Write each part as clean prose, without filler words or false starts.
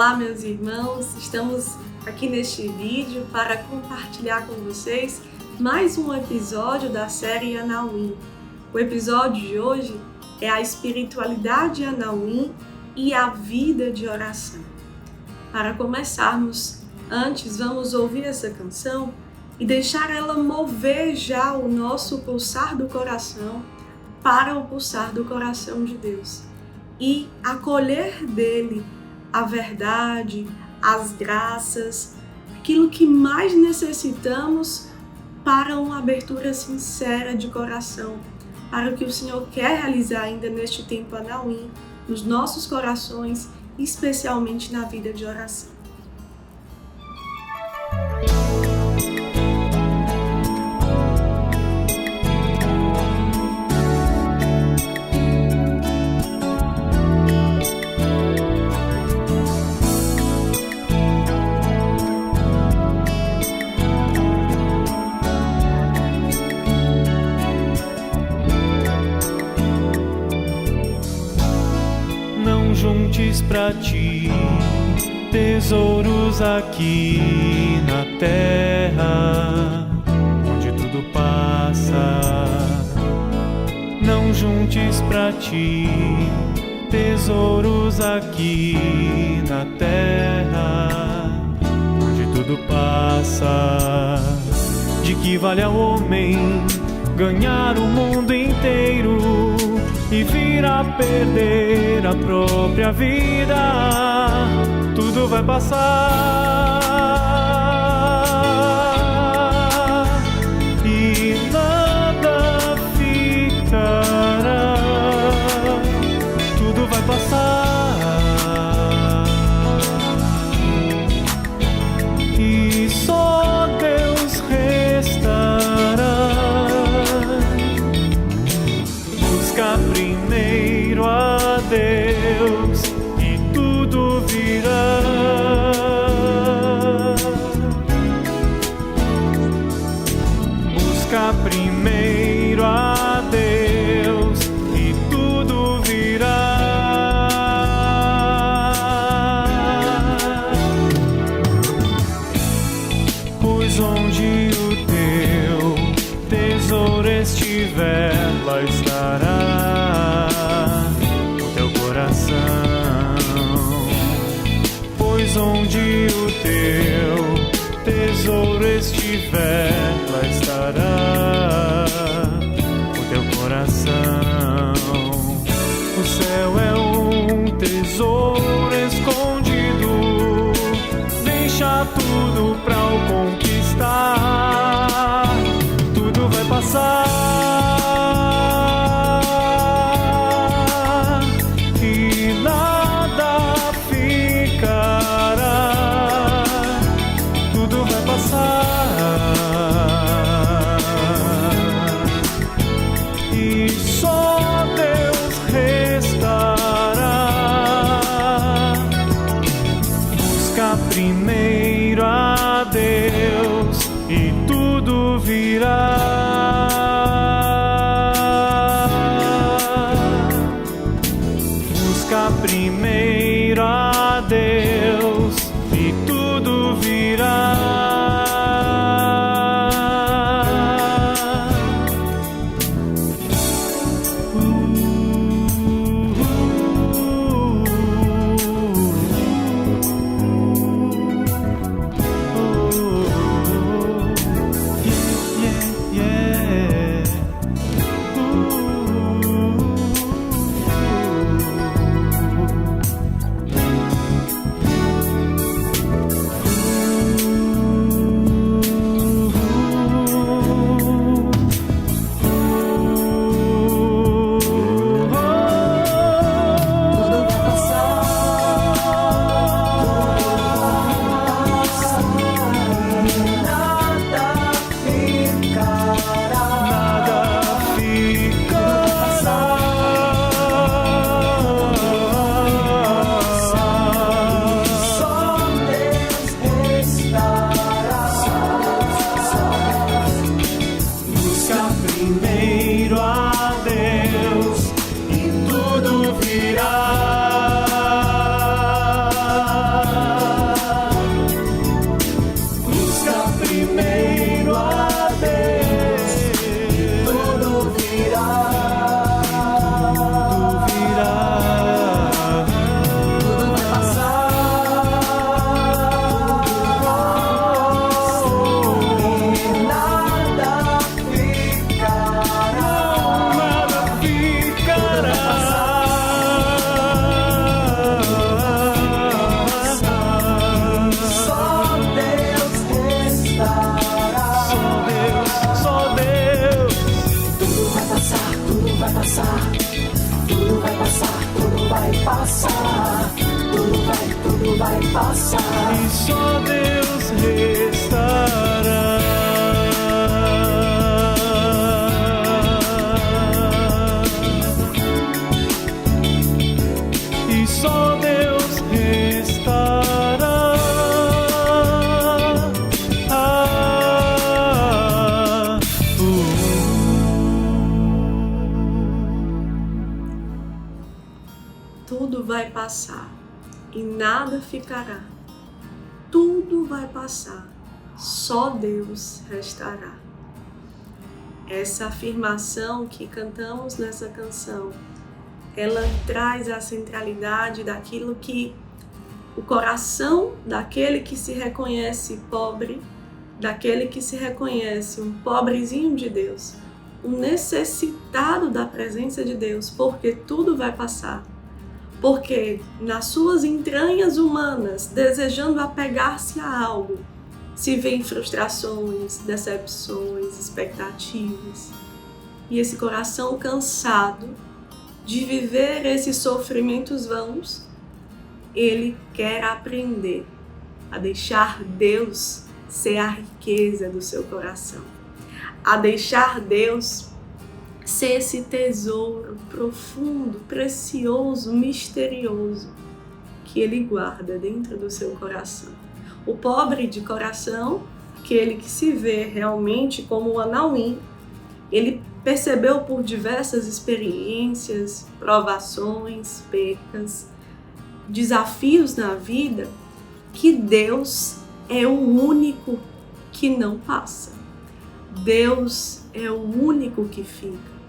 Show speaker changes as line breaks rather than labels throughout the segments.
Olá, meus irmãos, estamos aqui neste vídeo para compartilhar com vocês mais um episódio da série Anawim. O episódio de hoje é a espiritualidade Anawim e a vida de oração. Para começarmos, antes vamos ouvir essa canção e deixar ela mover já o nosso pulsar do coração para o pulsar do coração de Deus e acolher dele a verdade, as graças, aquilo que mais necessitamos para uma abertura sincera de coração, para o que o Senhor quer realizar ainda neste tempo Anawim, nos nossos corações, especialmente na vida de oração.
Juntes pra ti tesouros aqui na terra, onde tudo passa. Não juntes pra ti tesouros aqui na terra, onde tudo passa. De que vale ao homem ganhar o mundo inteiro e vir a perder a própria vida? Tudo vai passar e nada ficará. Tudo vai passar e só Deus restará. Busca primeiro a Deus e tudo virá. Busca primeiro a Deus e tudo virá. Pois onde o teu tesouro estiver, lá estará o teu coração. Pois onde o teu tesouro estiver, lá estará o teu coração. O céu é um tesouro escondido, deixa tudo pra o conquistar. Tudo vai passar e nada ficará. Tudo vai passar e só Deus restará. Busca primeiro a Deus e tudo virá. Busca primeiro a Deus e tudo virá. Yeah.
passar.
E só Deus restará. E só Deus restará.
Tudo vai passar e nada ficará. Tudo vai passar, só Deus restará. Essa afirmação que cantamos nessa canção, ela traz a centralidade daquilo que o coração daquele que se reconhece pobre, daquele que se reconhece um pobrezinho de Deus, um necessitado da presença de Deus, porque tudo vai passar. Porque nas suas entranhas humanas, desejando apegar-se a algo, se vêem frustrações, decepções, expectativas. E esse coração cansado de viver esses sofrimentos vãos, ele quer aprender a deixar Deus ser a riqueza do seu coração, a deixar Deus ser esse tesouro profundo, precioso, misterioso que ele guarda dentro do seu coração. O pobre de coração, aquele que se vê realmente como um Anauim, ele percebeu por diversas experiências, provações, percas, desafios na vida, que Deus é o único que não passa. Deus é o único que fica.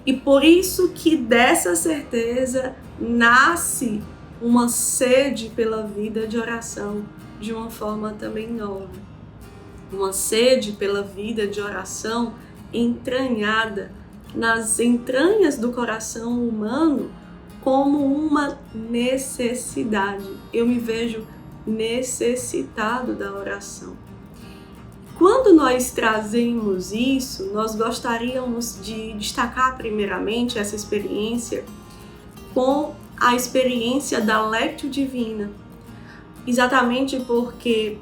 E por isso que dessa certeza nasce uma sede pela vida de oração de uma forma também nova. Uma sede pela vida de oração entranhada nas entranhas do coração humano como uma necessidade. Eu me vejo necessitado da oração. Quando nós trazemos isso, nós gostaríamos de destacar primeiramente essa experiência com a experiência da Lectio Divina. Exatamente porque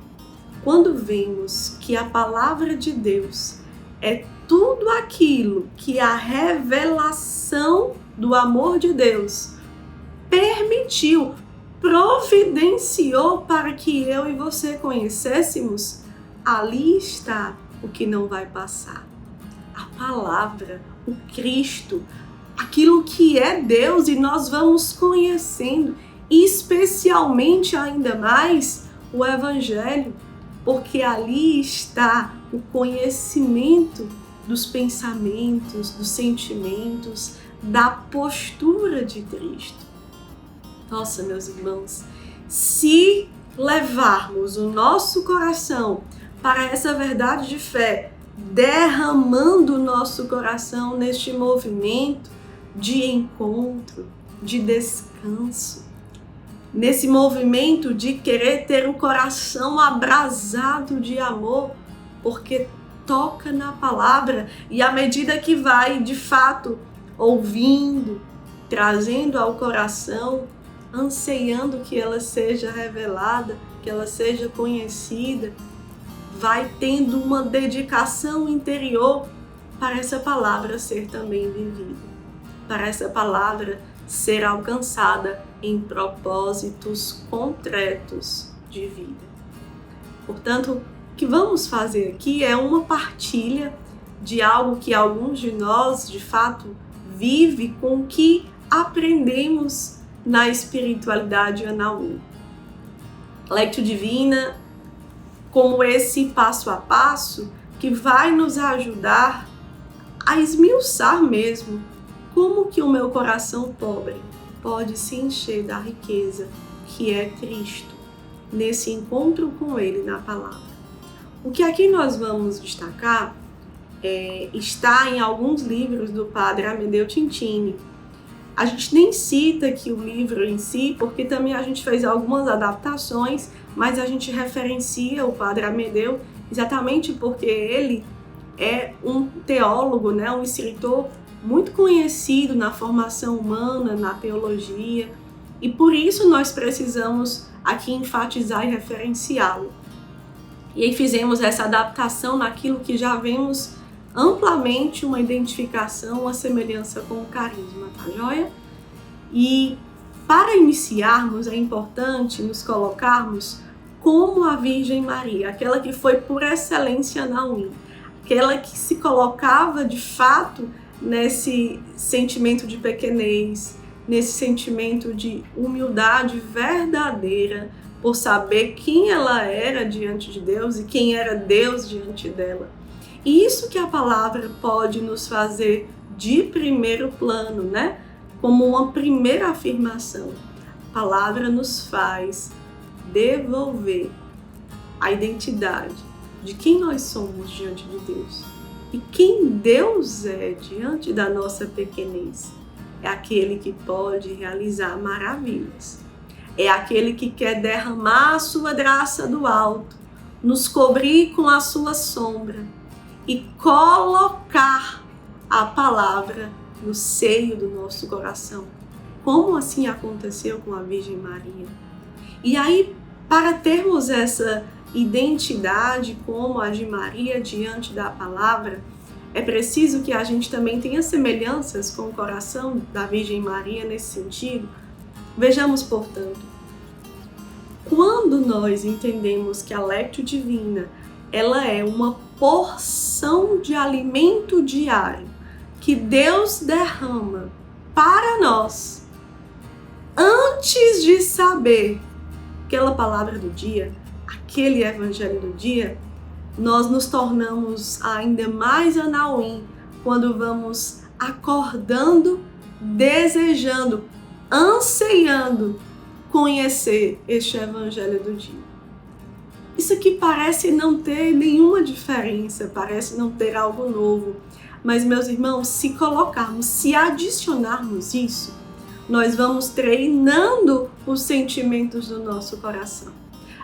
quando vemos que a palavra de Deus é tudo aquilo que a revelação do amor de Deus permitiu, providenciou para que eu e você conhecêssemos, ali está o que não vai passar. A palavra, o Cristo, aquilo que é Deus, e nós vamos conhecendo, especialmente ainda mais o Evangelho, porque ali está o conhecimento dos pensamentos, dos sentimentos, da postura de Cristo. Nossa, meus irmãos, se levarmos o nosso coração para essa verdade de fé, derramando o nosso coração neste movimento de encontro, de descanso, nesse movimento de querer ter o coração abrasado de amor, porque toca na palavra, e à medida que vai de fato ouvindo, trazendo ao coração, anseiando que ela seja revelada, que ela seja conhecida, vai tendo uma dedicação interior para essa palavra ser também vivida, para essa palavra ser alcançada em propósitos concretos de vida. Portanto, o que vamos fazer aqui é uma partilha de algo que alguns de nós, de fato, vive com o que aprendemos na espiritualidade Anauim. Lectio Divina, como esse passo a passo que vai nos ajudar a esmiuçar mesmo como que o meu coração pobre pode se encher da riqueza que é Cristo, nesse encontro com Ele na palavra. O que aqui nós vamos destacar está em alguns livros do Padre Amedeo Tintini. A gente nem cita aqui o livro em si, porque também a gente fez algumas adaptações, mas a gente referencia o Padre Amedeo exatamente porque ele é um teólogo, né, um escritor muito conhecido na formação humana, na teologia, e por isso nós precisamos aqui enfatizar e referenciá-lo. E aí fizemos essa adaptação naquilo que já vemos amplamente uma identificação, uma semelhança com o carisma, tá joia? E para iniciarmos é importante nos colocarmos como a Virgem Maria, aquela que foi por excelência na Naum, aquela que se colocava de fato nesse sentimento de pequenez, nesse sentimento de humildade verdadeira, por saber quem ela era diante de Deus e quem era Deus diante dela. E isso que a palavra pode nos fazer de primeiro plano, né? Como uma primeira afirmação. A palavra nos faz devolver a identidade de quem nós somos diante de Deus. E quem Deus é diante da nossa pequenez. É aquele que pode realizar maravilhas. É aquele que quer derramar a sua graça do alto, nos cobrir com a sua sombra e colocar a palavra no seio do nosso coração. Como assim aconteceu com a Virgem Maria? E aí, para termos essa identidade como a de Maria diante da palavra, é preciso que a gente também tenha semelhanças com o coração da Virgem Maria nesse sentido. Vejamos, portanto, quando nós entendemos que a Lectio Divina ela é uma porção de alimento diário que Deus derrama para nós, antes de saber aquela palavra do dia, aquele evangelho do dia, nós nos tornamos ainda mais anauim quando vamos acordando, desejando, anseiando conhecer este evangelho do dia. Isso aqui parece não ter nenhuma diferença, parece não ter algo novo. Mas, meus irmãos, se colocarmos, se adicionarmos isso, nós vamos treinando os sentimentos do nosso coração.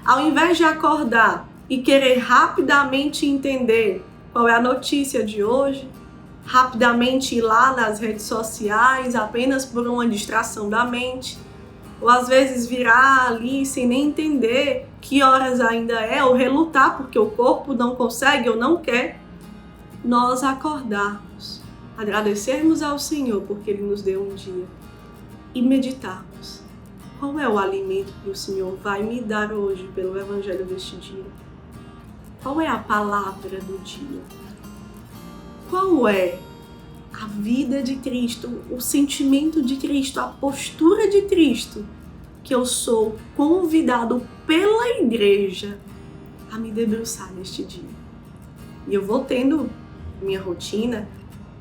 Ao invés de acordar e querer rapidamente entender qual é a notícia de hoje, rapidamente ir lá nas redes sociais apenas por uma distração da mente, ou às vezes virar ali sem nem entender que horas ainda é, ou relutar porque o corpo não consegue ou não quer, nós acordarmos, agradecermos ao Senhor porque Ele nos deu um dia e meditarmos. Qual é o alimento que o Senhor vai me dar hoje pelo Evangelho deste dia? Qual é a palavra do dia? Qual é a vida de Cristo, o sentimento de Cristo, a postura de Cristo que eu sou convidado pela igreja a me debruçar neste dia? E eu vou tendo minha rotina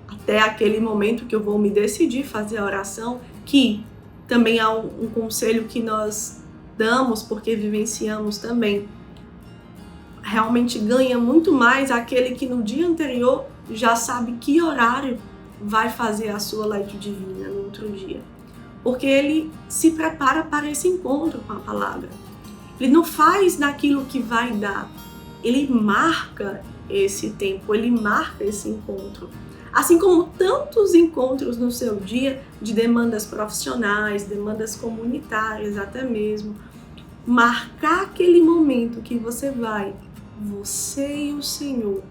até aquele momento que eu vou me decidir fazer a oração, que também há um conselho que nós damos porque vivenciamos também. Realmente ganha muito mais aquele que no dia anterior já sabe que horário vai fazer a sua Lectio Divina no outro dia. Porque ele se prepara para esse encontro com a palavra. Ele não faz naquilo que vai dar. Ele marca esse tempo, ele marca esse encontro. Assim como tantos encontros no seu dia de demandas profissionais, demandas comunitárias até mesmo. Marcar aquele momento que você e o Senhor,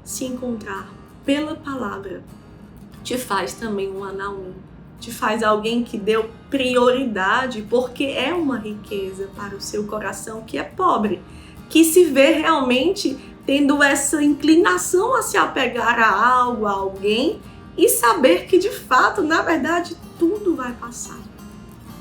se encontrar pela palavra, te faz também um anauim, te faz alguém que deu prioridade, porque é uma riqueza para o seu coração que é pobre, que se vê realmente tendo essa inclinação a se apegar a algo, a alguém, e saber que de fato, na verdade, tudo vai passar.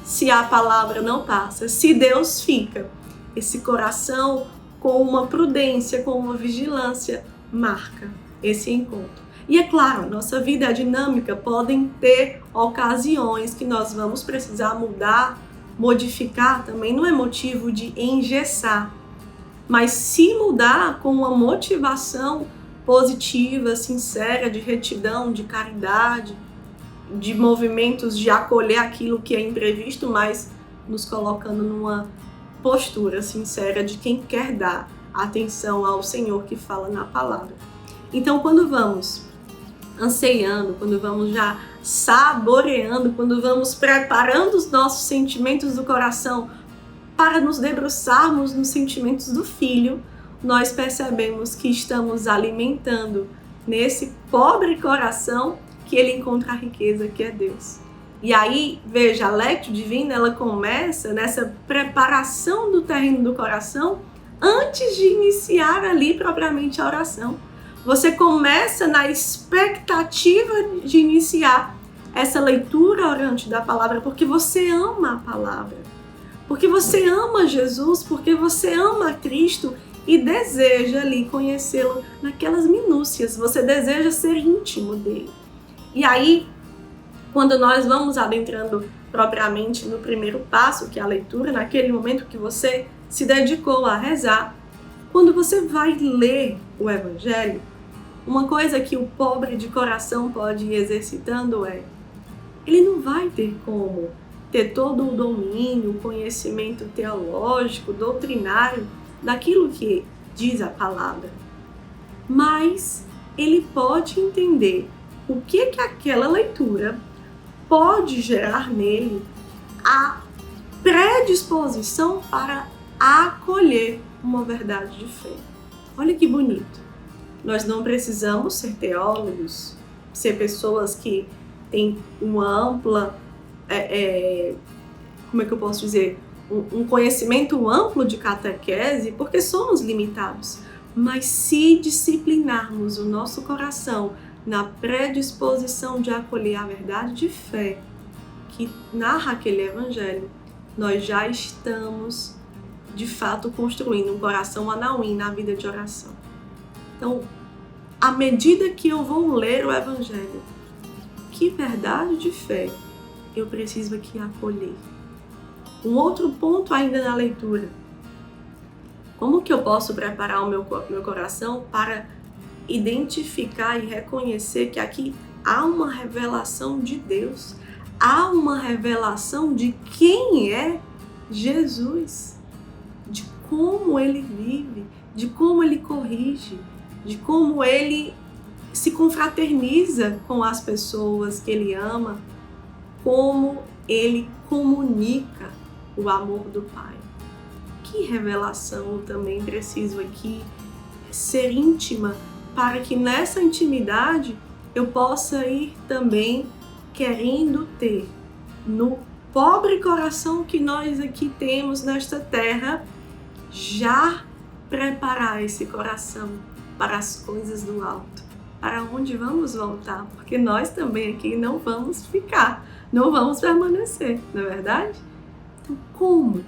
Se a palavra não passa, se Deus fica, esse coração com uma prudência, com uma vigilância, marca esse encontro. E é claro, a nossa vida é dinâmica, podem ter ocasiões que nós vamos precisar mudar, modificar, também não é motivo de engessar. Mas se mudar com uma motivação positiva, sincera, de retidão, de caridade, de movimentos de acolher aquilo que é imprevisto, mas nos colocando numa postura sincera de quem quer dar atenção ao Senhor que fala na palavra. Então, quando vamos anseiando, quando vamos já saboreando, quando vamos preparando os nossos sentimentos do coração para nos debruçarmos nos sentimentos do Filho, nós percebemos que estamos alimentando nesse pobre coração que ele encontra a riqueza que é Deus. E aí, veja, a Lectio Divina, ela começa nessa preparação do terreno do coração antes de iniciar ali propriamente a oração. Você começa na expectativa de iniciar essa leitura orante da palavra, porque você ama a palavra, porque você ama Jesus, porque você ama Cristo e deseja ali conhecê-lo naquelas minúcias, você deseja ser íntimo dele. E aí, quando nós vamos adentrando propriamente no primeiro passo, que é a leitura, naquele momento que você se dedicou a rezar, quando você vai ler o Evangelho, uma coisa que o pobre de coração pode ir exercitando é, ele não vai ter como ter todo o domínio, o conhecimento teológico, doutrinário, daquilo que diz a palavra. Mas ele pode entender o que aquela leitura pode gerar nele a predisposição para acolher uma verdade de fé. Olha que bonito. Nós não precisamos ser teólogos, ser pessoas que têm uma ampla, como é que eu posso dizer, um conhecimento amplo de catequese, porque somos limitados. Mas se disciplinarmos o nosso coração na predisposição de acolher a verdade de fé que narra aquele evangelho, nós já estamos, de fato, construindo um coração anauim na vida de oração. Então, à medida que eu vou ler o evangelho, que verdade de fé eu preciso aqui acolher? Um outro ponto ainda na leitura. Como que eu posso preparar o meu coração para identificar e reconhecer que aqui há uma revelação de Deus, há uma revelação de quem é Jesus, de como ele vive, de como ele corrige, de como ele se confraterniza com as pessoas que ele ama, como ele comunica o amor do Pai. Que revelação eu também preciso aqui ser íntima, para que nessa intimidade eu possa ir também querendo ter no pobre coração que nós aqui temos nesta terra, já preparar esse coração para as coisas do alto, para onde vamos voltar, porque nós também aqui não vamos ficar, não vamos permanecer, não é verdade? Então, como?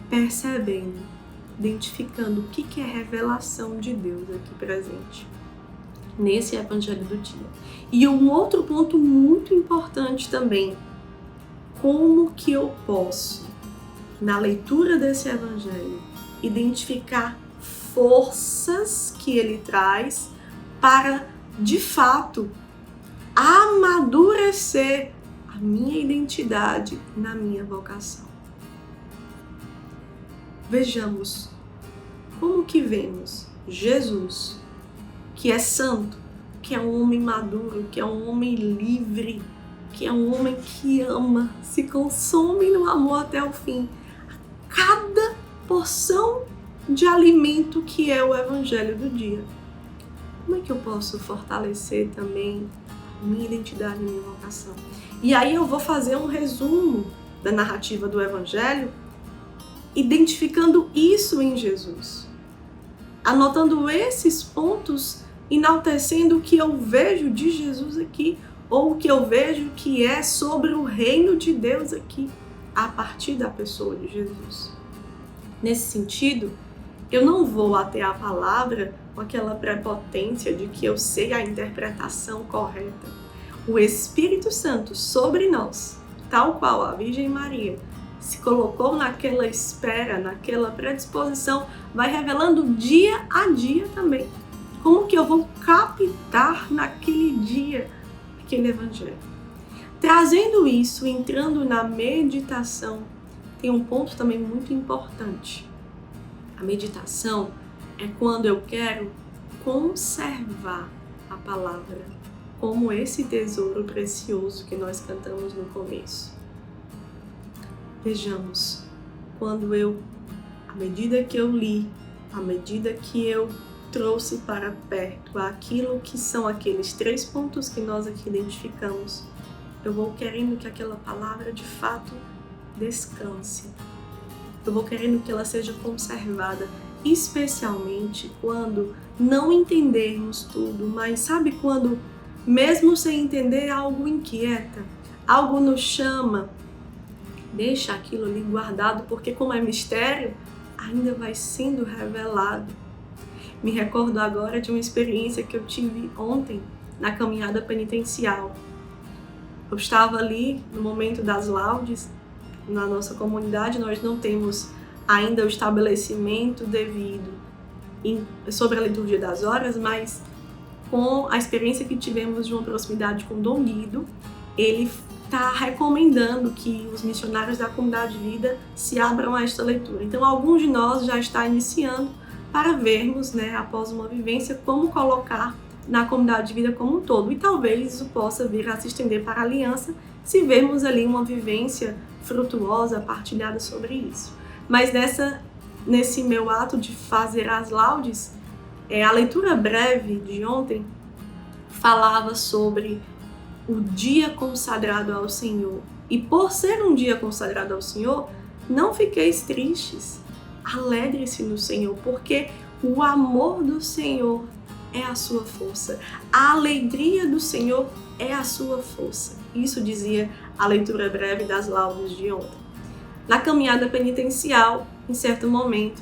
Percebendo, identificando o que é revelação de Deus aqui presente, nesse evangelho do dia. E um outro ponto muito importante também, como que eu posso, na leitura desse evangelho, identificar forças que ele traz para, de fato, amadurecer a minha identidade na minha vocação. Vejamos como que vemos Jesus, que é santo, que é um homem maduro, que é um homem livre, que é um homem que ama, se consome no amor até o fim. Cada porção de alimento que é o evangelho do dia. Como é que eu posso fortalecer também minha identidade e minha vocação? E aí eu vou fazer um resumo da narrativa do evangelho, identificando isso em Jesus, anotando esses pontos, enaltecendo o que eu vejo de Jesus aqui, ou o que eu vejo que é sobre o reino de Deus aqui, a partir da pessoa de Jesus. Nesse sentido, eu não vou até a palavra com aquela prepotência de que eu sei a interpretação correta. O Espírito Santo sobre nós, tal qual a Virgem Maria se colocou naquela espera, naquela predisposição, vai revelando dia a dia também. Como que eu vou captar naquele dia aquele evangelho? Trazendo isso, entrando na meditação, tem um ponto também muito importante. A meditação é quando eu quero conservar a palavra, como esse tesouro precioso que nós cantamos no começo. Vejamos, quando à medida que eu li, à medida que eu trouxe para perto aquilo que são aqueles 3 pontos que nós aqui identificamos, eu vou querendo que aquela palavra de fato descanse. Eu vou querendo que ela seja conservada, especialmente quando não entendermos tudo, mas sabe quando, mesmo sem entender, algo inquieta, algo nos chama, deixa aquilo ali guardado, porque como é mistério, ainda vai sendo revelado. Me recordo agora de uma experiência que eu tive ontem na caminhada penitencial. Eu estava ali no momento das laudes. Na nossa comunidade nós não temos ainda o estabelecimento devido sobre a liturgia das horas, mas com a experiência que tivemos de uma proximidade com Dom Guido, ele está recomendando que os missionários da Comunidade de Vida se abram a esta leitura. Então, alguns de nós já está iniciando para vermos, após uma vivência, como colocar na Comunidade de Vida como um todo. E talvez isso possa vir a se estender para a aliança, se vermos ali uma vivência frutuosa, partilhada sobre isso. Mas nesse meu ato de fazer as laudes, a leitura breve de ontem falava sobre o dia consagrado ao Senhor. E por ser um dia consagrado ao Senhor, não fiqueis tristes, alegre-se no Senhor, porque o amor do Senhor é a sua força, a alegria do Senhor é a sua força. Isso dizia a leitura breve das laudes de ontem. Na caminhada penitencial, em certo momento,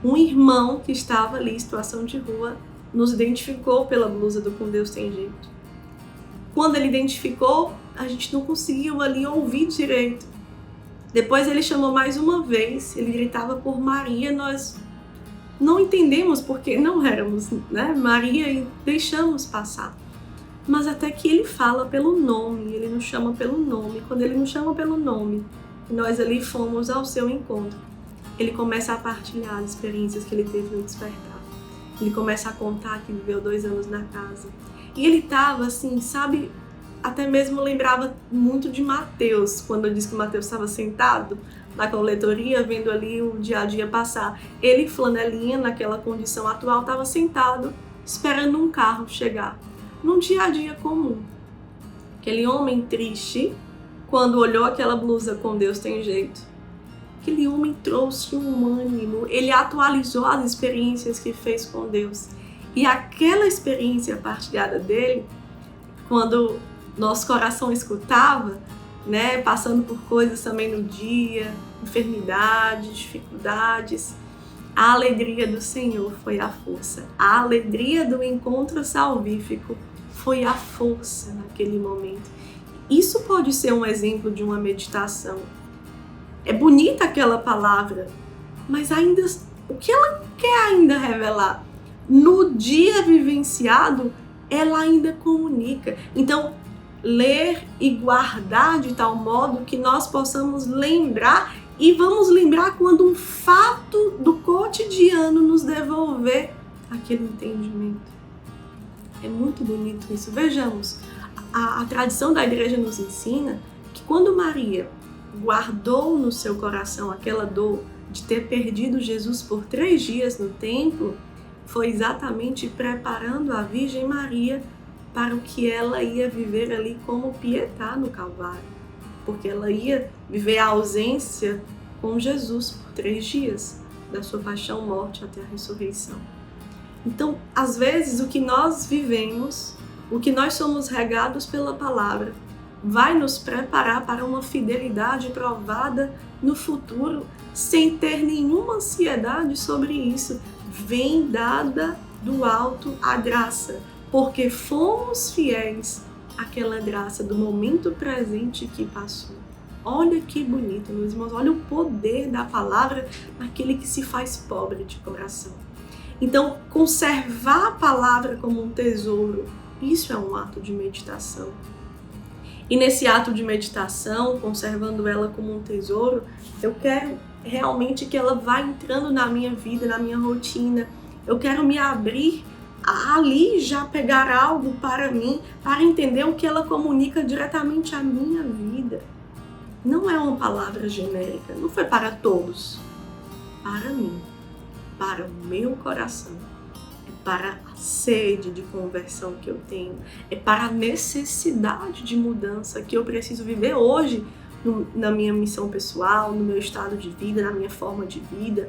um irmão que estava ali em situação de rua nos identificou pela blusa do Com Deus Tem Jeito. Quando ele identificou, a gente não conseguiu ali ouvir direito. Depois ele chamou mais uma vez, ele gritava por Maria, nós não entendemos porque não éramos, Maria, e deixamos passar. Mas até que ele fala pelo nome, ele nos chama pelo nome. Quando ele nos chama pelo nome, nós ali fomos ao seu encontro. Ele começa a partilhar as experiências que ele teve no despertar. Ele começa a contar que viveu 2 anos na casa. E ele estava assim, sabe, até mesmo lembrava muito de Mateus, quando eu disse que Mateus estava sentado na coletoria, vendo ali o dia a dia passar. Ele, flanelinha, naquela condição atual, estava sentado, esperando um carro chegar, num dia a dia comum. Aquele homem triste, quando olhou aquela blusa Com Deus Tem Jeito, aquele homem trouxe um ânimo, ele atualizou as experiências que fez com Deus. E aquela experiência partilhada dele, quando nosso coração escutava, passando por coisas também no dia, enfermidades, dificuldades, a alegria do Senhor foi a força. A alegria do encontro salvífico foi a força naquele momento. Isso pode ser um exemplo de uma meditação. É bonita aquela palavra, mas ainda o que ela quer ainda revelar? No dia vivenciado, ela ainda comunica. Então, ler e guardar de tal modo que nós possamos lembrar, e vamos lembrar quando um fato do cotidiano nos devolver aquele entendimento. É muito bonito isso. Vejamos, a tradição da igreja nos ensina que quando Maria guardou no seu coração aquela dor de ter perdido Jesus por 3 dias no templo, foi exatamente preparando a Virgem Maria para o que ela ia viver ali como Pietá no Calvário. Porque ela ia viver a ausência com Jesus por 3 dias, da sua paixão, morte até a ressurreição. Então, às vezes, o que nós vivemos, o que nós somos regados pela palavra, vai nos preparar para uma fidelidade provada no futuro, sem ter nenhuma ansiedade sobre isso. Vem dada do alto a graça, porque fomos fiéis àquela graça do momento presente que passou. Olha que bonito, meus irmãos, olha o poder da palavra naquele que se faz pobre de coração. Então, conservar a palavra como um tesouro, isso é um ato de meditação. E nesse ato de meditação, conservando ela como um tesouro, eu quero realmente que ela vá entrando na minha vida, na minha rotina. Eu quero me abrir a ali já pegar algo para mim, para entender o que ela comunica diretamente à minha vida. não é uma palavra genérica, não foi para todos, para mim, para o meu coração, é para a sede de conversão que eu tenho, é para a necessidade de mudança que eu preciso viver hoje na minha missão pessoal, no meu estado de vida, na minha forma de vida.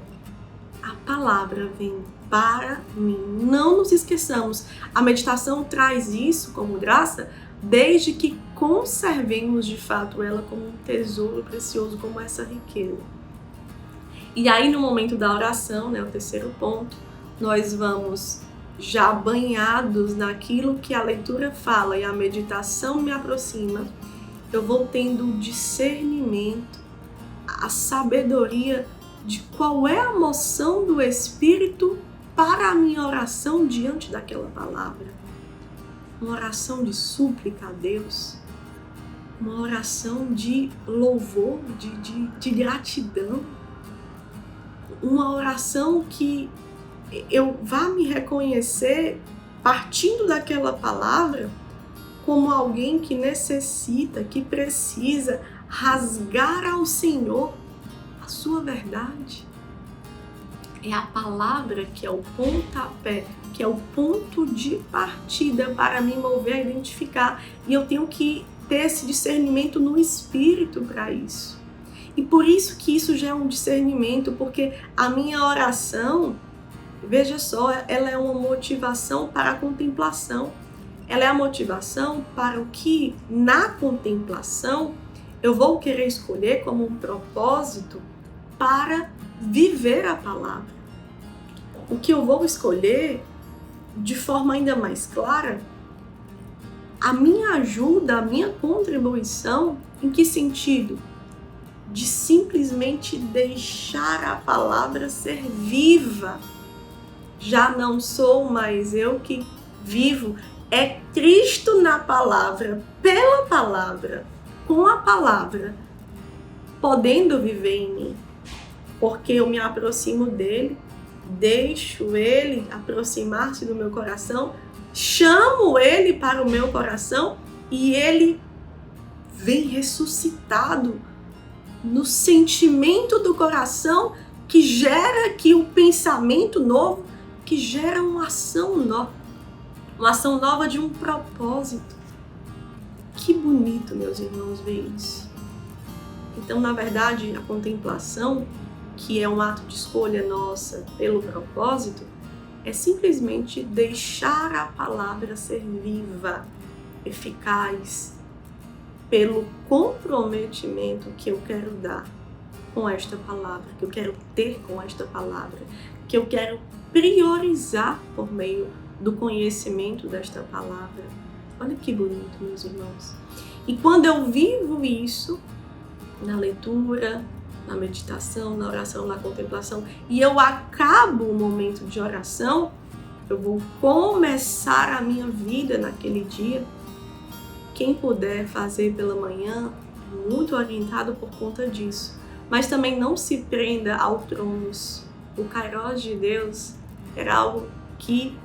A palavra vem para mim. Não nos esqueçamos, a meditação traz isso como graça, desde que conservemos de fato ela como um tesouro precioso, como essa riqueza. E aí no momento da oração, o terceiro ponto, nós vamos já banhados naquilo que a leitura fala e a meditação me aproxima, eu vou tendo discernimento, a sabedoria de qual é a moção do Espírito para a minha oração diante daquela palavra. Uma oração de súplica a Deus, uma oração de louvor, de gratidão, uma oração que eu vá me reconhecer partindo daquela palavra como alguém que necessita, que precisa rasgar ao Senhor a sua verdade. É a palavra que é o pontapé, que é o ponto de partida para me mover a identificar. E eu tenho que ter esse discernimento no Espírito para isso. E por isso que isso já é um discernimento, porque a minha oração, veja só, ela é uma motivação para a contemplação. Ela é a motivação para o que na contemplação eu vou querer escolher como um propósito para viver a palavra. O que eu vou escolher de forma ainda mais clara, a minha ajuda, a minha contribuição, em que sentido? De simplesmente deixar a palavra ser viva. Já não sou mais eu que vivo, é Cristo na palavra, pela palavra, com a palavra, podendo viver em mim. Porque eu me aproximo dele, deixo ele aproximar-se do meu coração, chamo ele para o meu coração e ele vem ressuscitado no sentimento do coração que gera aqui um pensamento novo, que gera uma ação nova de um propósito. Que bonito, meus irmãos, ver isso. Então, na verdade, a contemplação, que é um ato de escolha nossa pelo propósito, é simplesmente deixar a palavra ser viva, eficaz, pelo comprometimento que eu quero dar com esta palavra, que eu quero ter com esta palavra, que eu quero priorizar por meio do conhecimento desta palavra. Olha que bonito, meus irmãos. E quando eu vivo isso, na leitura, na meditação, na oração, na contemplação, e eu acabo o momento de oração, eu vou começar a minha vida naquele dia. Quem puder fazer pela manhã, muito orientado por conta disso. Mas também não se prenda ao tronos. O Kairos de Deus era algo que,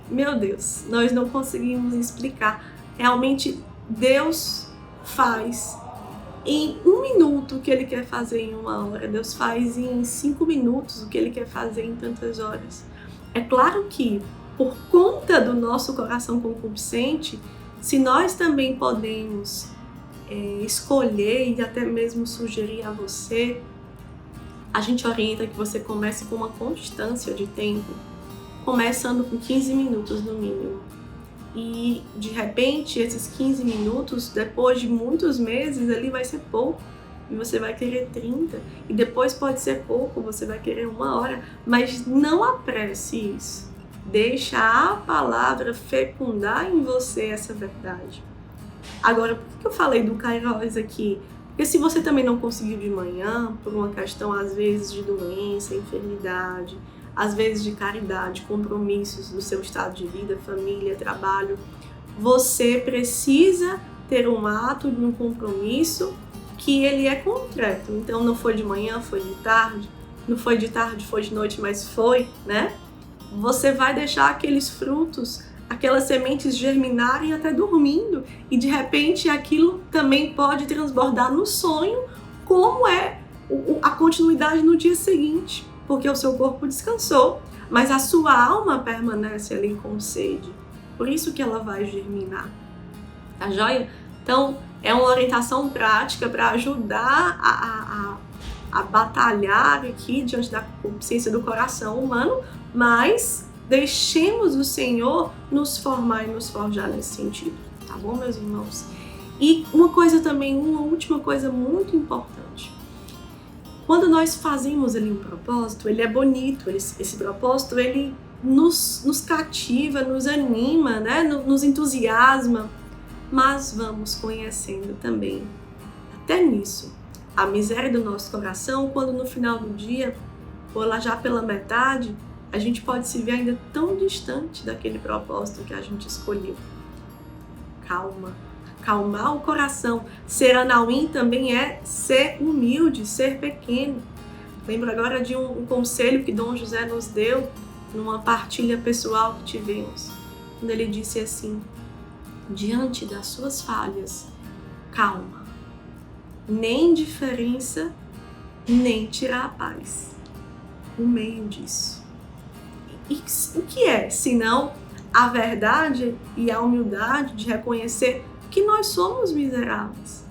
meu Deus, nós não conseguimos explicar. Realmente, Deus faz em 1 minuto o que Ele quer fazer em 1 hora. Deus faz em 5 minutos o que Ele quer fazer em tantas horas. É claro que, por conta do nosso coração concupiscente, se nós também podemos escolher e até mesmo sugerir a você, a gente orienta que você comece com uma constância de tempo, começando com 15 minutos no mínimo. E de repente, esses 15 minutos, depois de muitos meses, ali vai ser pouco. E você vai querer 30. E depois pode ser pouco, você vai querer 1 hora. Mas não apresse isso. Deixa a palavra fecundar em você essa verdade. Agora, por que eu falei do Kairos aqui? Porque se você também não conseguiu de manhã, por uma questão às vezes de doença, enfermidade, às vezes de caridade, compromissos do seu estado de vida, família, trabalho, você precisa ter um ato de um compromisso que ele é concreto. Então não foi de manhã, foi de tarde, não foi de tarde, foi de noite, mas foi, né? Você vai deixar aqueles frutos aquelas sementes germinarem até dormindo, e de repente aquilo também pode transbordar no sonho, como é a continuidade no dia seguinte, porque o seu corpo descansou, mas a sua alma permanece ali com sede. Por isso que ela vai germinar. Tá joia? Então, é uma orientação prática para ajudar a batalhar aqui diante da consciência do coração humano, mas deixemos o Senhor nos formar e nos forjar nesse sentido. Tá bom, meus irmãos? E uma última coisa muito importante. Quando nós fazemos ali um propósito, ele é bonito, esse propósito ele nos cativa, nos anima, né? Nos entusiasma, mas vamos conhecendo também, até nisso, a miséria do nosso coração, quando no final do dia, ou lá já pela metade, a gente pode se ver ainda tão distante daquele propósito que a gente escolheu. Calma. Acalmar o coração. Ser anauim também é ser humilde, ser pequeno. Lembro agora de um conselho que Dom José nos deu numa partilha pessoal que tivemos, quando ele disse assim: diante das suas falhas, calma, nem indiferença, nem tirar a paz. No meio disso. E o que é, senão a verdade e a humildade de reconhecer que nós somos miseráveis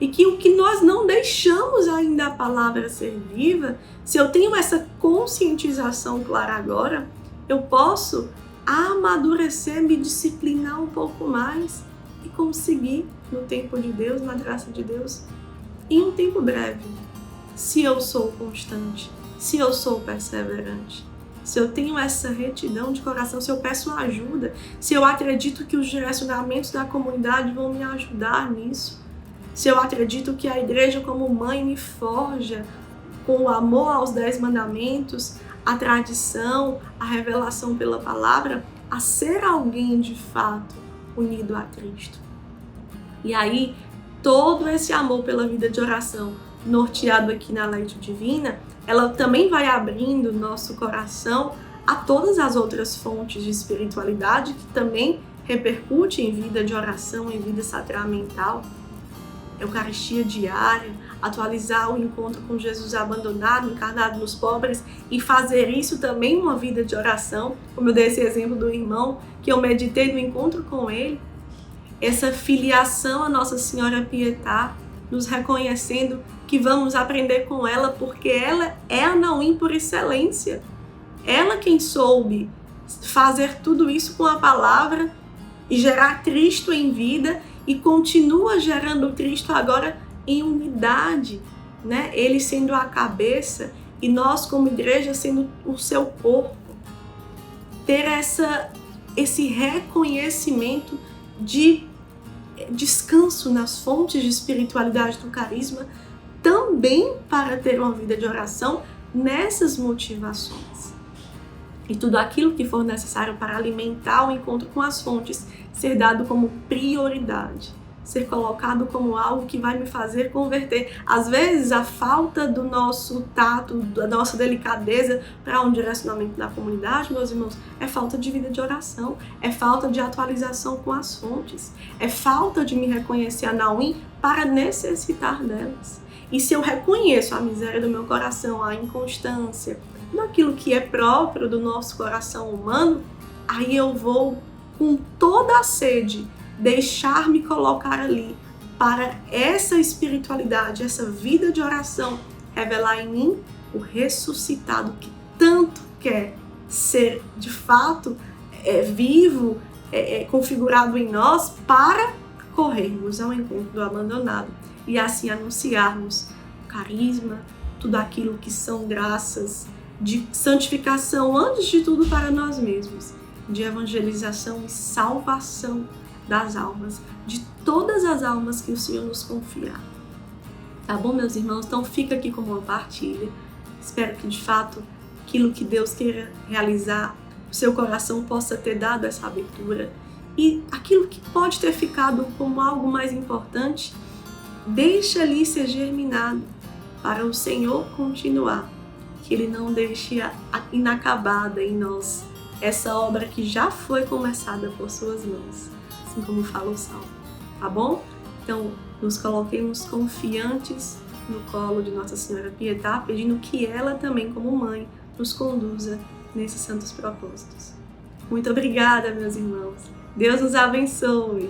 e que o que nós não deixamos ainda a palavra ser viva, se eu tenho essa conscientização clara agora, eu posso amadurecer, me disciplinar um pouco mais e conseguir, no tempo de Deus, na graça de Deus, em um tempo breve, se eu sou constante, se eu sou perseverante, se eu tenho essa retidão de coração, se eu peço ajuda, se eu acredito que os direcionamentos da comunidade vão me ajudar nisso, se eu acredito que a igreja como mãe me forja com o amor aos 10 mandamentos, a tradição, a revelação pela palavra, a ser alguém de fato unido a Cristo. E aí, todo esse amor pela vida de oração, norteado aqui na Lectio Divina, ela também vai abrindo nosso coração a todas as outras fontes de espiritualidade que também repercutem em vida de oração, em vida sacramental. Eucaristia diária, atualizar o encontro com Jesus abandonado, encarnado nos pobres, e fazer isso também uma vida de oração, como eu dei esse exemplo do irmão, que eu meditei no encontro com ele. Essa filiação à Nossa Senhora Pietá, nos reconhecendo que vamos aprender com ela, porque ela é anauim por excelência. Ela quem soube fazer tudo isso com a palavra e gerar Cristo em vida, e continua gerando Cristo agora em unidade, né? Ele sendo a cabeça e nós como igreja sendo o seu corpo. Ter esse reconhecimento de descanso nas fontes de espiritualidade do carisma, também para ter uma vida de oração nessas motivações. E tudo aquilo que for necessário para alimentar o encontro com as fontes ser dado como prioridade, ser colocado como algo que vai me fazer converter. Às vezes, a falta do nosso tato, da nossa delicadeza para um direcionamento da comunidade, meus irmãos, é falta de vida de oração, é falta de atualização com as fontes, é falta de me reconhecer anauim para necessitar delas. E se eu reconheço a miséria do meu coração, a inconstância, naquilo que é próprio do nosso coração humano, aí eu vou com toda a sede deixar-me colocar ali para essa espiritualidade, essa vida de oração, revelar em mim o ressuscitado que tanto quer ser de fato vivo, configurado em nós, para corrermos ao encontro do abandonado e assim anunciarmos o carisma, tudo aquilo que são graças de santificação, antes de tudo para nós mesmos, de evangelização e salvação das almas, de todas as almas que o Senhor nos confiar. Tá bom, meus irmãos? Então fica aqui como uma partilha. Espero que de fato aquilo que Deus queira realizar, o seu coração possa ter dado essa abertura, e aquilo que pode ter ficado como algo mais importante, deixa ali ser germinado para o Senhor continuar, que Ele não deixe inacabada em nós essa obra que já foi começada por suas mãos, assim como fala o Salmo, tá bom? Então, nos coloquemos confiantes no colo de Nossa Senhora Pietá, pedindo que ela também, como mãe, nos conduza nesses santos propósitos. Muito obrigada, meus irmãos. Deus nos abençoe.